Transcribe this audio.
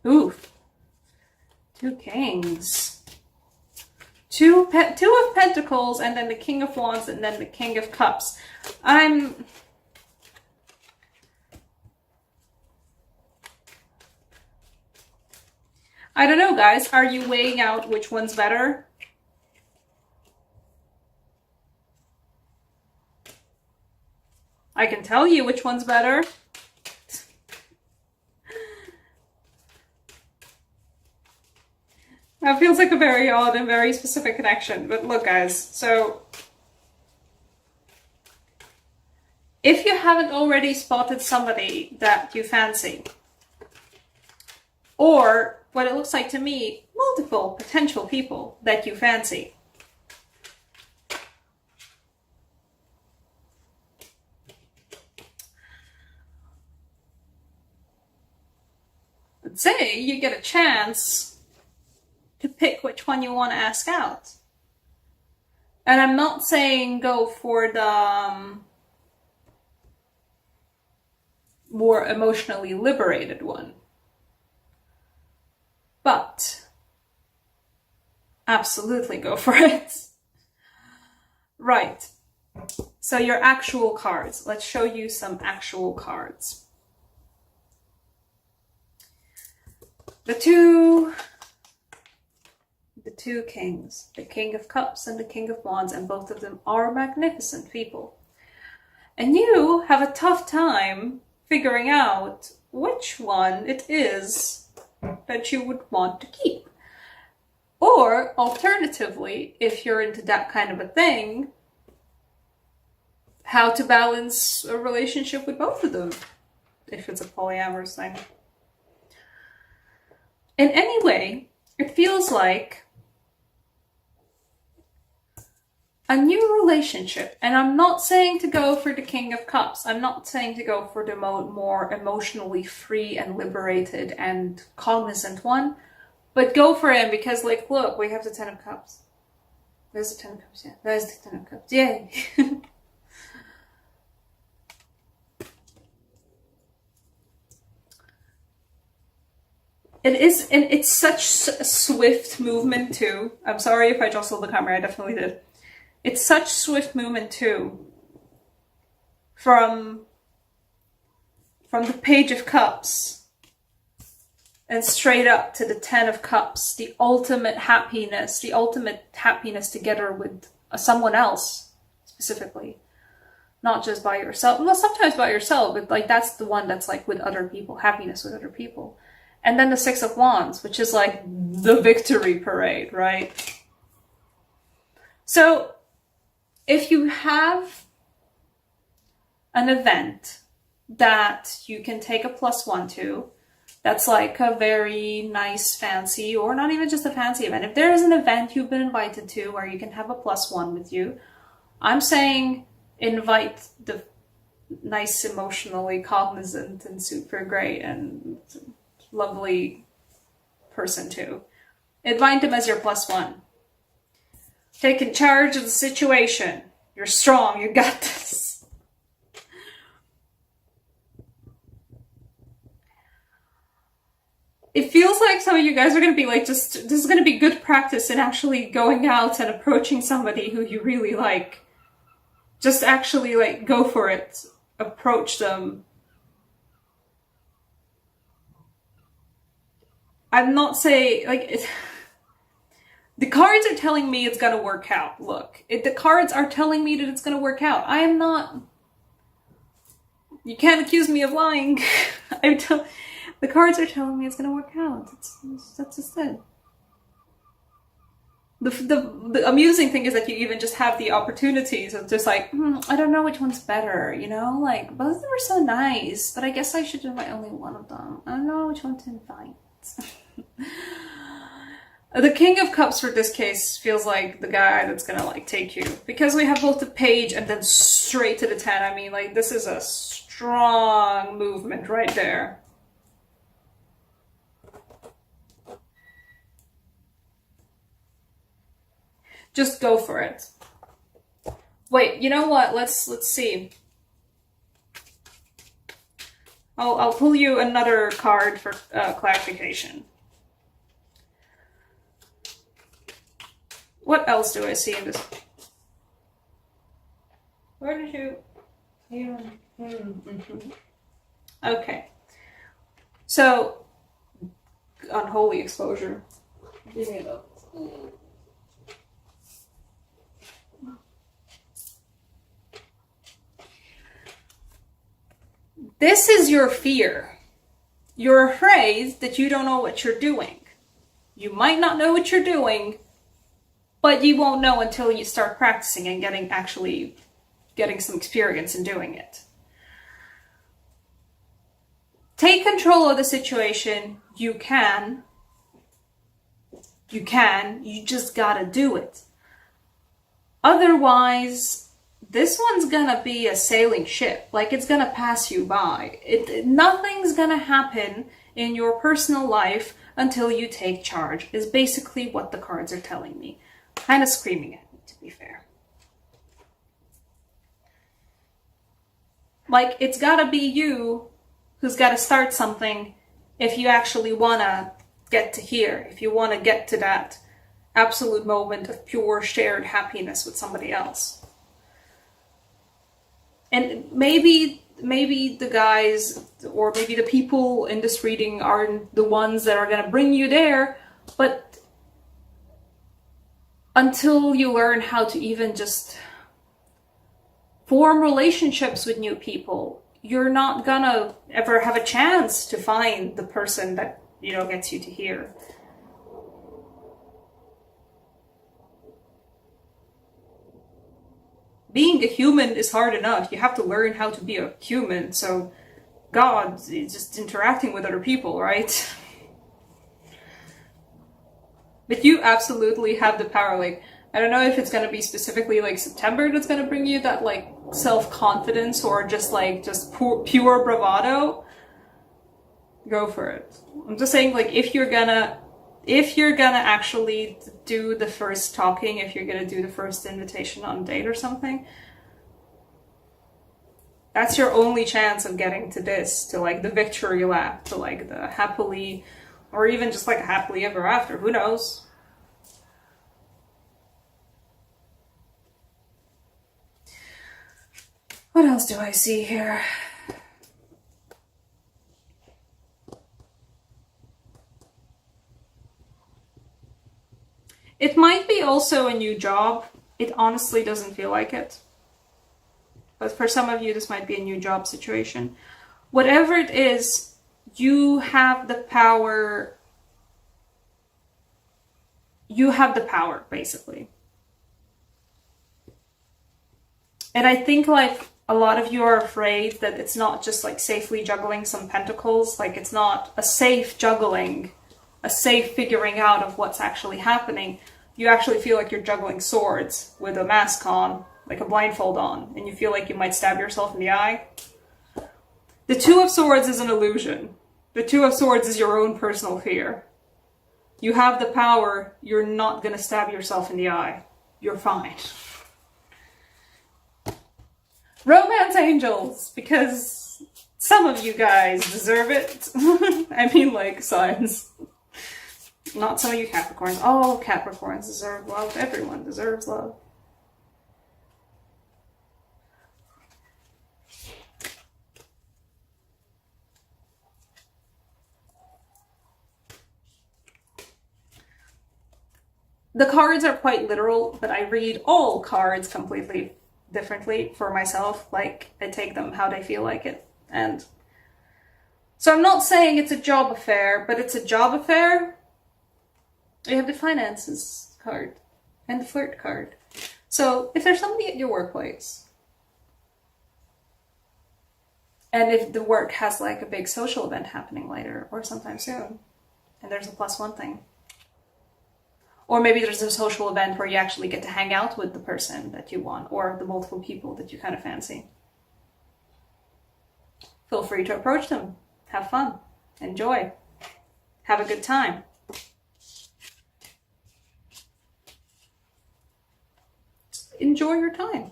Ooh, two kings. Two of Pentacles, and then the King of Wands, and then the King of Cups. I don't know, guys. Are you weighing out which one's better? I can tell you which one's better. That feels like a very odd and very specific connection. But look, guys, so if you haven't already spotted somebody that you fancy, or what it looks like to me, multiple potential people that you fancy, let's say you get a chance to pick which one you want to ask out. And I'm not saying go for the more emotionally liberated one. But absolutely go for it. Right. So your actual cards. Let's show you some actual cards. The two kings, the King of Cups and the King of Wands, and both of them are magnificent people. And you have a tough time figuring out which one it is that you would want to keep. Or alternatively, if you're into that kind of a thing, how to balance a relationship with both of them, if it's a polyamorous thing. In any way, it feels like a new relationship. And I'm not saying to go for the King of Cups. I'm not saying to go for the more emotionally free and liberated and cognizant one. But go for him because, like, look, we have the Ten of Cups. There's the Ten of Cups, yeah. There's the Ten of Cups. Yay! It's such a swift movement too. I'm sorry if I jostled the camera, I definitely did. It's such swift movement too. From the Page of Cups and straight up to the Ten of Cups, the ultimate happiness together with someone else, specifically. Not just by yourself. Well, sometimes by yourself, but like that's the one that's like with other people, happiness with other people. And then the Six of Wands, which is like the victory parade, right? So if you have an event that you can take a +1 to, that's like a very nice fancy, or not even just a fancy event. If there is an event you've been invited to where you can have a +1 with you, I'm saying invite the nice, emotionally cognizant and super great and lovely person too. Invite them as your +1. Taking charge of the situation. You're strong, you got this. It feels like some of you guys are going to be like, this is going to be good practice in actually going out and approaching somebody who you really like. Just actually like go for it. Approach them. I'm not saying, like, the cards are telling me it's gonna work out. Look, the cards are telling me that it's gonna work out. I am not, you can't accuse me of lying. The cards are telling me it's gonna work out. That's just it. The amusing thing is that you even just have the opportunities of just like, I don't know which one's better, you know? Like, both of them are so nice, but I guess I should invite only one of them. I don't know which one to invite. The King of Cups for this case feels like the guy that's gonna like take you, because we have both the Page and then straight to the 10. I mean, like, this is a strong movement right there. Just go for it. Wait, you know what? Let's see. I'll pull you another card for clarification. What else do I see in this? Where did you... Okay. So, unholy exposure. Give me a This is your fear. You're afraid that you don't know what you're doing. You might not know what you're doing, but you won't know until you start practicing and getting some experience in doing it. Take control of the situation. You can. You just gotta do it. Otherwise, this one's gonna be a sailing ship. Like, it's gonna pass you by. Nothing's gonna happen in your personal life until you take charge, is basically what the cards are telling me. Kind of screaming at me, to be fair. Like, it's gotta be you who's gotta start something if you actually wanna get to here, if you wanna get to that absolute moment of pure shared happiness with somebody else. And maybe the guys, or maybe the people in this reading are the ones that are gonna bring you there, but until you learn how to even just form relationships with new people, you're not gonna ever have a chance to find the person that, gets you to here. Being a human is hard enough. You have to learn how to be a human, so God is just interacting with other people, right? But you absolutely have the power. Like, I don't know if it's gonna be specifically like September that's gonna bring you that like self-confidence, or just pure bravado. Go for it. I'm just saying, like, if you're gonna actually do the first talking, if you're gonna do the first invitation on a date or something, that's your only chance of getting to this, to like the victory lap, to like the happily, or even just like a happily ever after, who knows? What else do I see here? It might be also a new job. It honestly doesn't feel like it. But for some of you, this might be a new job situation. Whatever it is, you have the power. You have the power, basically. And I think like a lot of you are afraid that it's not just like safely juggling some pentacles. Like, it's not a safe juggling, a safe figuring out of what's actually happening. You actually feel like you're juggling swords with a mask on, like a blindfold on, and you feel like you might stab yourself in the eye. The Two of Swords is an illusion. The Two of Swords is your own personal fear. You have the power. You're not going to stab yourself in the eye. You're fine. Romance angels, because some of you guys deserve it. I mean, like, signs. Not some of you Capricorns. All Capricorns deserve love. Everyone deserves love. The cards are quite literal, but I read all cards completely differently for myself. Like, I take them how they feel like it. And so I'm not saying it's a job affair, but it's a job affair. You have the finances card and the flirt card. So if there's somebody at your workplace, and if the work has like a big social event happening later or sometime soon, and there's a +1 thing. Or maybe there's a social event where you actually get to hang out with the person that you want, or the multiple people that you kind of fancy. Feel free to approach them. Have fun. Enjoy. Have a good time. Enjoy your time.